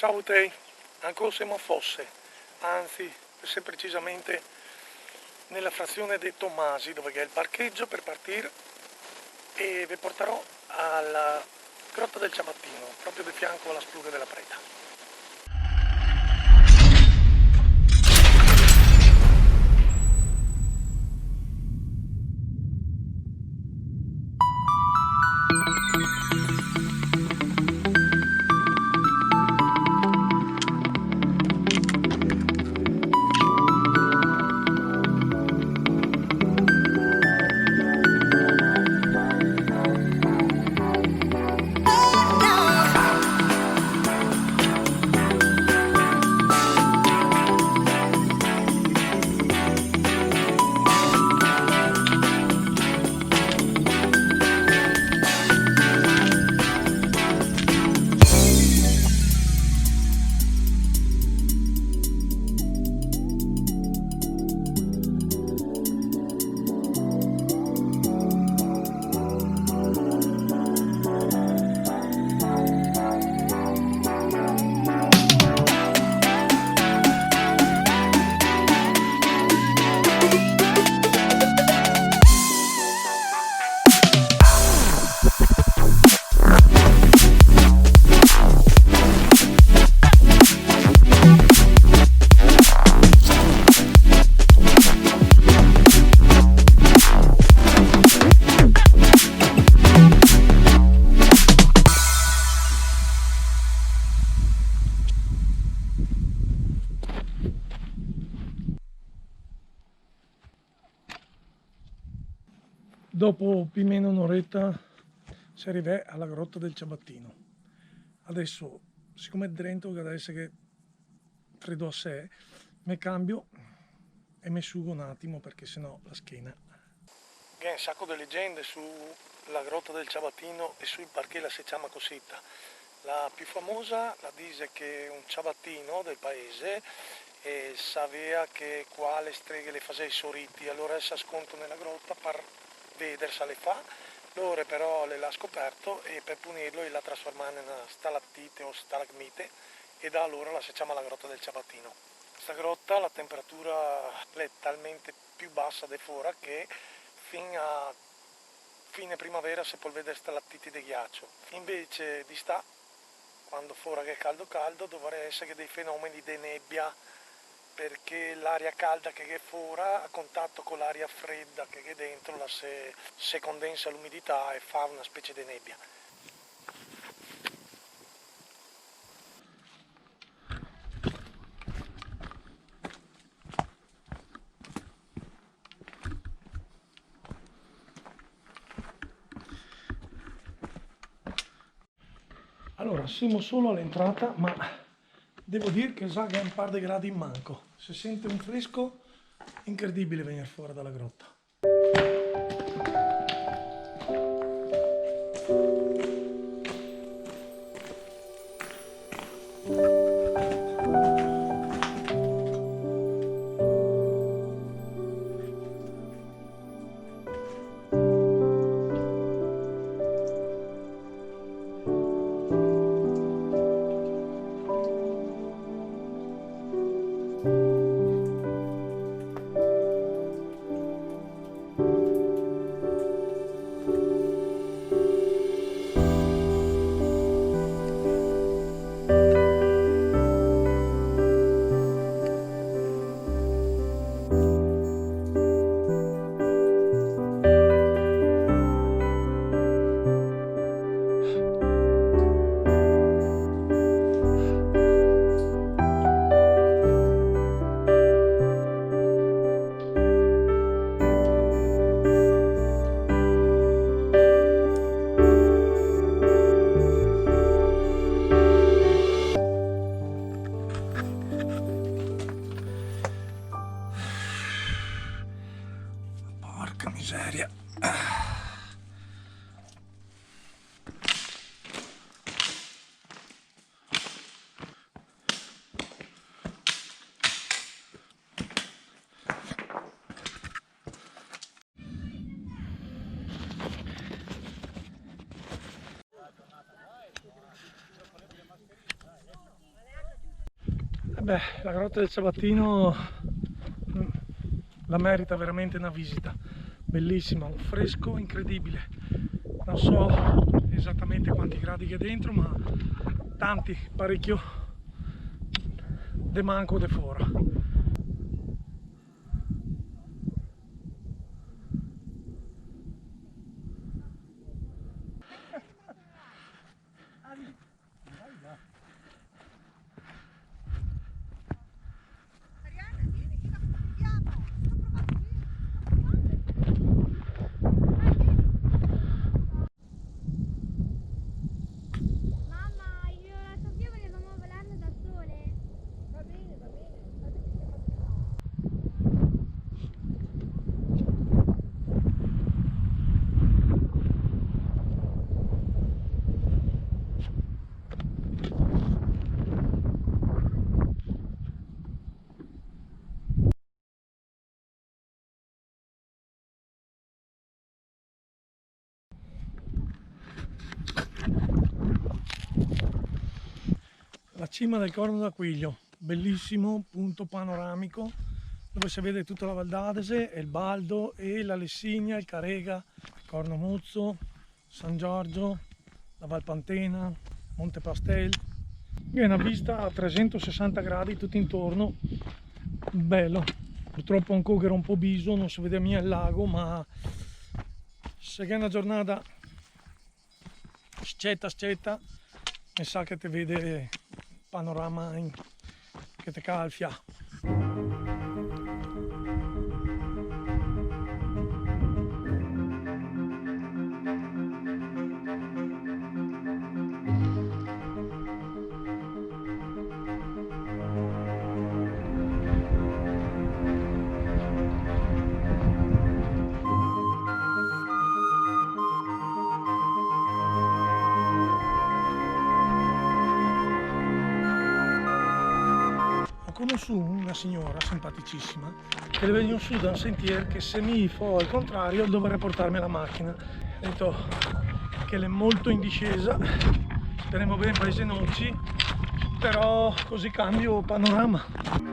Ciao a te, ancora siamo a Fosse, anzi, se precisamente nella frazione dei Tommasi, dove è il parcheggio per partire, e vi porterò alla Grotta del Ciabattino, proprio di fianco alla Spluga della Preta. Dopo più o meno un'oretta si arriva alla Grotta del Ciabattino. Adesso, siccome dentro adesso che freddo a sé, mi cambio e mi asciugo un attimo perché sennò la schiena. C'è un sacco di leggende sulla Grotta del Ciabattino e sul perché la si chiama così. La più famosa la dice che un ciabattino del paese sapeva che qua le streghe le faceva i soriti, allora si asconto nella grotta per vedere se le fa, loro però le l'ha scoperto e per punirlo l'ha trasformato in una stalattite o stalagmite e da allora la si chiama la Grotta del Ciabattino. Questa grotta la temperatura è talmente più bassa di fuori che fino a fine primavera si può vedere stalattiti di ghiaccio, invece di sta quando fuori che è caldo caldo dovrebbe essere dei fenomeni di nebbia perché l'aria calda che è fuori a contatto con l'aria fredda che è dentro si condensa l'umidità e fa una specie di nebbia. Allora, siamo solo all'entrata, ma devo dire che già che è un par di gradi in manco. Si sente un fresco incredibile venire fuori dalla grotta. Beh, la Grotta del Ciabattino la merita veramente una visita, bellissima, un fresco incredibile, non so esattamente quanti gradi che è dentro, ma tanti, parecchio, de manco de fora. La cima del Corno d'Aquilio, bellissimo punto panoramico dove si vede tutta la Val d'Adese, il Baldo e la Lessigna, il Carega, Corno Muzzo, San Giorgio, la Val Pantena, Monte Pastel. È una vista a 360 gradi tutto intorno, bello. Purtroppo ancora era un po' biso, non si vede mica il lago, ma se è una giornata scetta, mi sa che ti vede panorama che ti calfia. Ho conosciuto una signora simpaticissima che veniva su da un sentiero che se mi fa al contrario dovrei portarmi la macchina. Ho detto che è molto in discesa, speriamo bene Paese Noci, però così cambio panorama.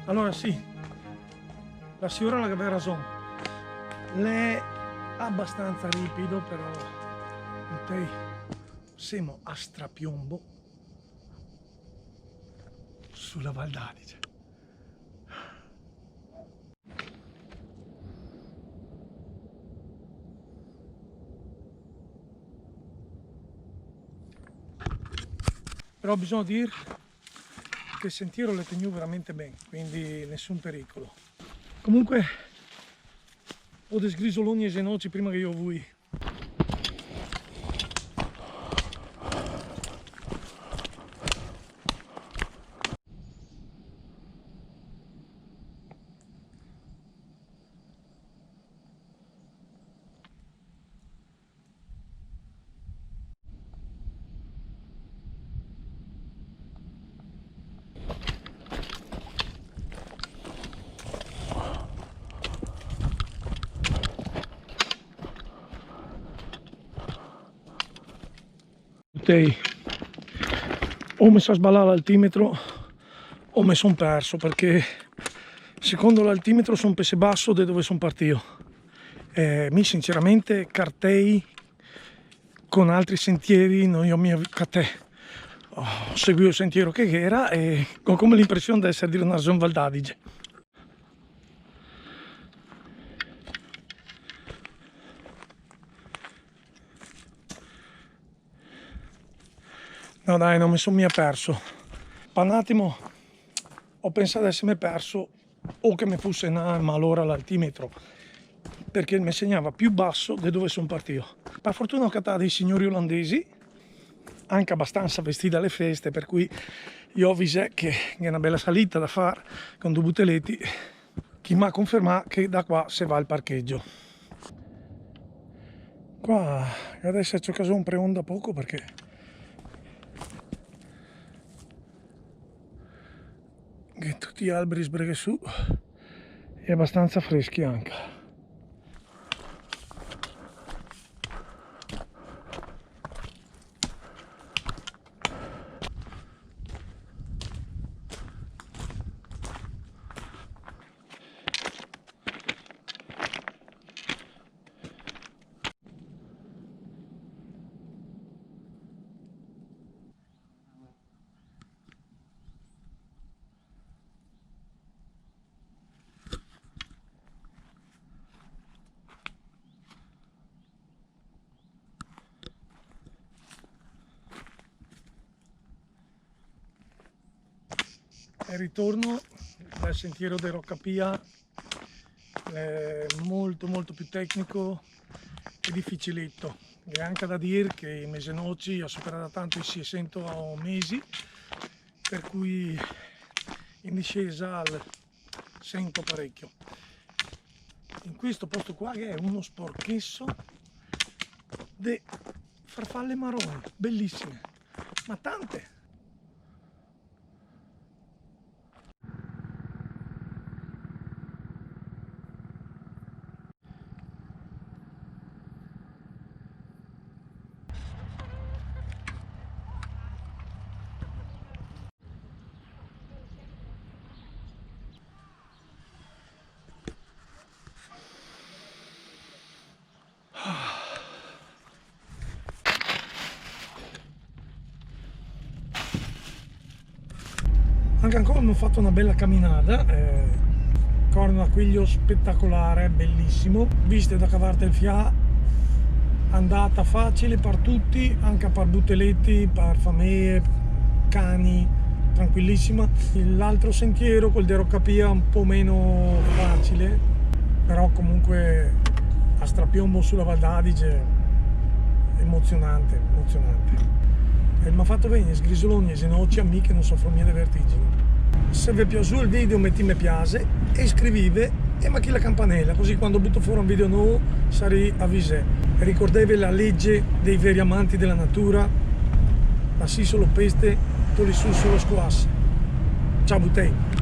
Allora sì, la signora aveva ragione, è abbastanza ripido, però siamo a strapiombo sulla Val d'Adige. Però bisogna dire che il sentiero l'è tenuto veramente bene, quindi nessun pericolo. Comunque ho desgrisoloni e genoci prima che io voi. O mi sa sballare l'altimetro o mi sono perso, perché secondo l'altimetro sono pese basso da dove sono partito. Mi sinceramente cartei con altri sentieri, non io mia catè. Seguivo il sentiero che era e ho come l'impressione di essere di una zona Val d'Adige. No dai, non mi sono mica perso. Per un attimo ho pensato di essermi perso o che mi fosse ma allora l'altimetro, perché mi segnava più basso di dove sono partito. Per fortuna ho cattato dei signori olandesi, anche abbastanza vestiti alle feste, per cui io ho visto che è una bella salita da fare con due butelletti. chi mi ha confermato che da qua si va al parcheggio. Qua adesso c'ho caso un preonda poco perché che tutti gli alberi sbreghe su e abbastanza freschi anche. E ritorno dal sentiero di Roccapia, molto più tecnico e difficiletto. E anche da dire che i mesi noci ha superato tanto i 600 mesi, per cui in discesa sento parecchio. In questo posto qua che è uno sporchesso di farfalle marroni, bellissime, ma tante. Anche ancora abbiamo fatto una bella camminata, Corno d'Aquilio spettacolare, bellissimo, viste da cavarti il fià, andata facile per tutti, anche per butteletti, per famiglie, cani, tranquillissima. L'altro sentiero, quel di Roccapia, un po' meno facile, però comunque a strapiombo sulla Val d'Adige, emozionante. E mi ha fatto venire sgrisoloni e senocci a me che non soffro mia di vertigini. Se vi è piaciuto il video metti mi piace e iscrivete e macchi la campanella, così quando butto fuori un video nuovo sarei avvisé. E ricordatevi la legge dei veri amanti della natura: la sì solo peste, toli su solo squasse. Ciao Butei!